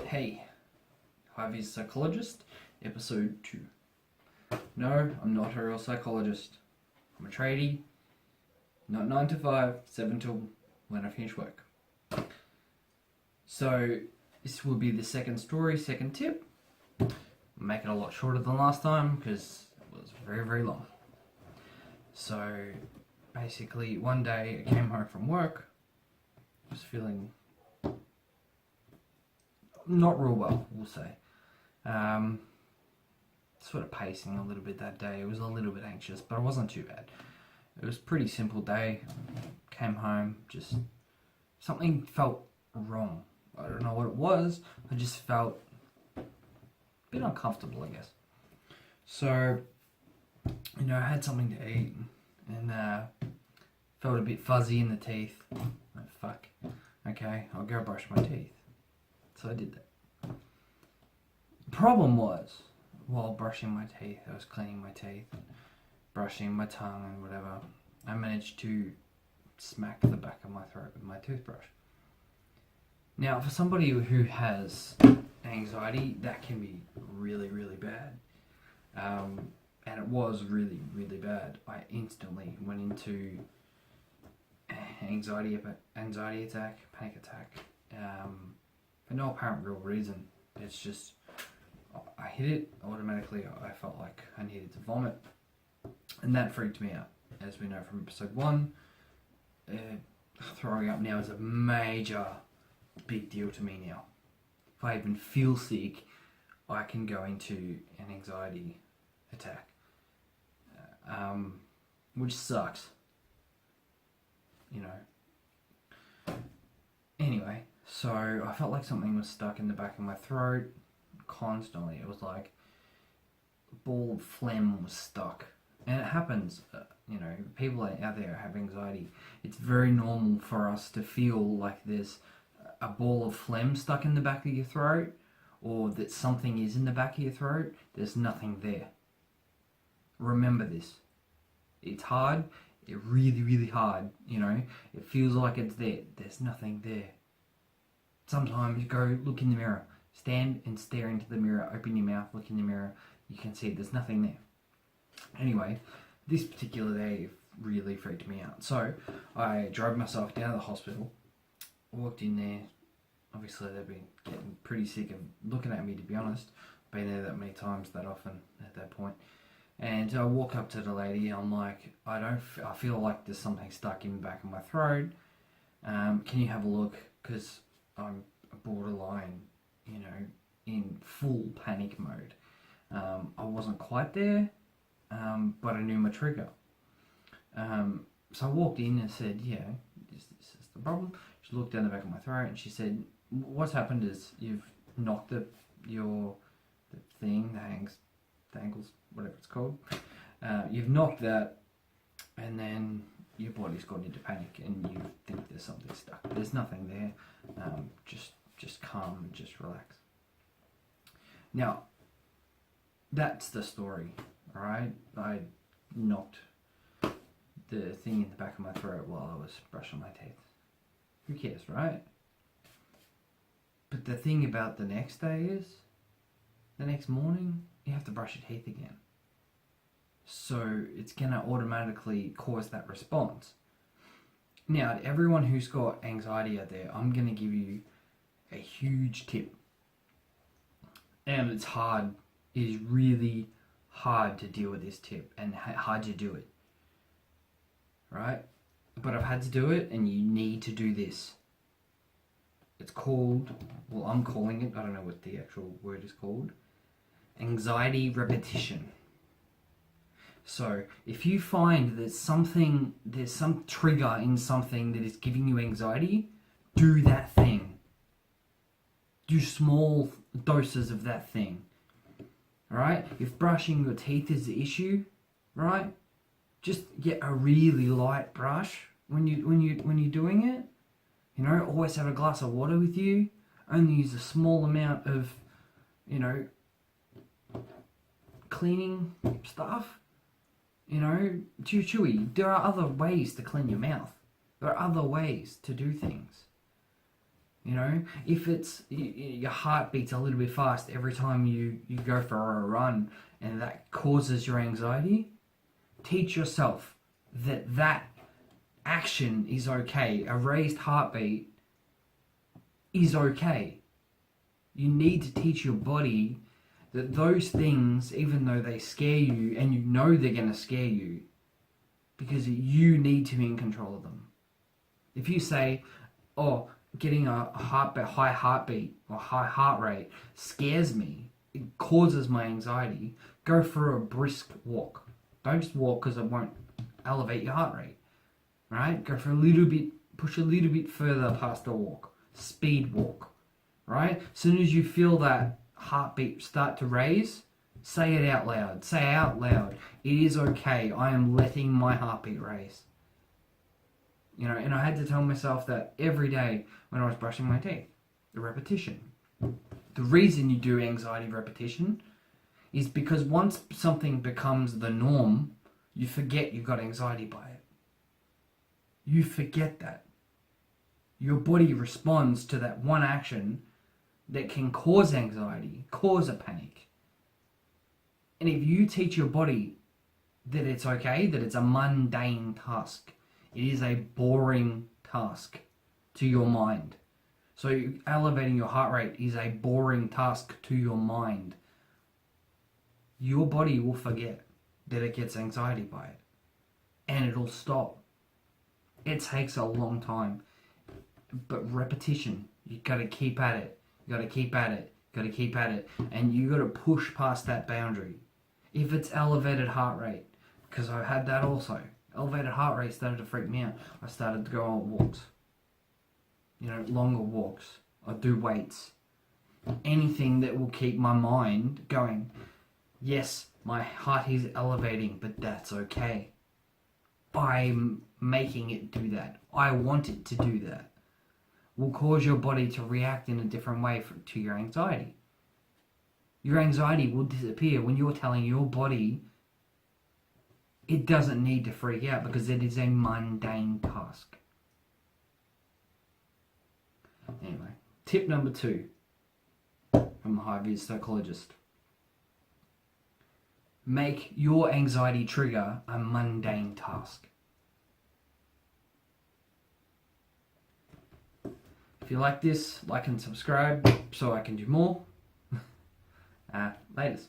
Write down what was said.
Hey, Hi-VisPsychologist, episode 2. No, I'm not a real psychologist. I'm a tradie, not 9 to 5, 7 till when I finish work. So, this will be the second story, second tip. I'll make it a lot shorter than last time because it was very, very long. So, basically, one day I came home from work, was feeling not real well, we'll say. Sort of pacing a little bit that day. It was a little bit anxious, but it wasn't too bad. It was a pretty simple day. Came home, just something felt wrong. I don't know what it was. I just felt a bit uncomfortable, I guess. So, I had something to eat and felt a bit fuzzy in the teeth. Like, fuck. Okay, I'll go brush my teeth. So I did that. The problem was, while brushing my teeth, I was cleaning my teeth, brushing my tongue and whatever, I managed to smack the back of my throat with my toothbrush. Now, for somebody who has anxiety, that can be really, really bad. And it was really, really bad. I instantly went into anxiety attack, panic attack, for no apparent real reason. It's just, I hit it, automatically I felt like I needed to vomit, and that freaked me out. As we know from episode 1, throwing up now is a major, big deal to me now. If I even feel sick, I can go into an anxiety attack, which sucks, Anyway, so I felt like something was stuck in the back of my throat constantly. It was like a ball of phlegm was stuck. And it happens, people out there have anxiety. It's very normal for us to feel like there's a ball of phlegm stuck in the back of your throat, or that something is in the back of your throat. There's nothing there. Remember this. It's hard. It's really, really hard, It feels like it's there. There's nothing there. Sometimes you go look in the mirror. Stand and stare into the mirror. Open your mouth, look in the mirror. You can see there's nothing there. Anyway, this particular day really freaked me out. So I drove myself down to the hospital. Walked in there. Obviously they've been getting pretty sick of looking at me, to be honest. Been there that many times, that often at that point. And I walk up to the lady. I'm like, I feel like there's something stuck in the back of my throat. Can you have a look? Because I'm borderline, in full panic mode. I wasn't quite there, but I knew my trigger. So I walked in and said, yeah, this is the problem. She looked down the back of my throat and she said, what's happened is you've knocked the thing, the ankles, whatever it's called. You've knocked that, and then your body's gone into panic and you think there's something stuck. There's nothing there. Just calm and just relax. Now, that's the story, alright? I knocked the thing in the back of my throat while I was brushing my teeth. Who cares, right? But the thing about the next day is, the next morning, you have to brush your teeth again. So it's going to automatically cause that response. Now, to everyone who's got anxiety out there, I'm going to give you a huge tip. And it's hard. It is really hard to deal with this tip and hard to do it. Right? But I've had to do it, and you need to do this. It's called, I'm calling it, I don't know what the actual word is called, anxiety repetition. So, if you find that there's some trigger in something that is giving you anxiety, do that thing. Do small doses of that thing. Alright? If brushing your teeth is the issue, right? Just get a really light brush when you're doing it. Always have a glass of water with you. Only use a small amount of, cleaning stuff. Chewy. There are other ways to clean your mouth. There are other ways to do things. You know, if it's your heart beats a little bit fast every time you go for a run and that causes your anxiety, teach yourself that that action is okay. A raised heartbeat is okay. You need to teach your body that those things, even though they scare you and you know they're going to scare you, because you need to be in control of them. If you say, oh, getting a high heartbeat or high heart rate scares me, it causes my anxiety, go for a brisk walk. Don't just walk because it won't elevate your heart rate. Right? Go for a little bit, push a little bit further past the walk. Speed walk. Right? As soon as you feel that heartbeat start to raise, say it out loud. Say out loud, it is okay. I am letting my heartbeat raise. You know, and I had to tell myself that every day when I was brushing my teeth. The repetition. The reason you do anxiety repetition is because once something becomes the norm, you forget you've got anxiety by it. You forget that. Your body responds to that one action that can cause anxiety, cause a panic. And if you teach your body that it's okay, that it's a mundane task, it is a boring task to your mind. So elevating your heart rate is a boring task to your mind. Your body will forget that it gets anxiety by it. And it'll stop. It takes a long time. But repetition, you got to keep at it. You got to keep at it. You got to keep at it. And you got to push past that boundary. If it's elevated heart rate, because I had that also. Elevated heart rate started to freak me out. I started to go on walks. You know, longer walks. I do weights. Anything that will keep my mind going. Yes, my heart is elevating, but that's okay. I'm making it do that. I want it to do that. Will cause your body to react in a different way to your anxiety. Your anxiety will disappear when you're telling your body it doesn't need to freak out because it is a mundane task. Anyway, tip number 2 from the Hi-VisPsychologist. Make your anxiety trigger a mundane task. If you like this, like and subscribe so I can do more. Laters.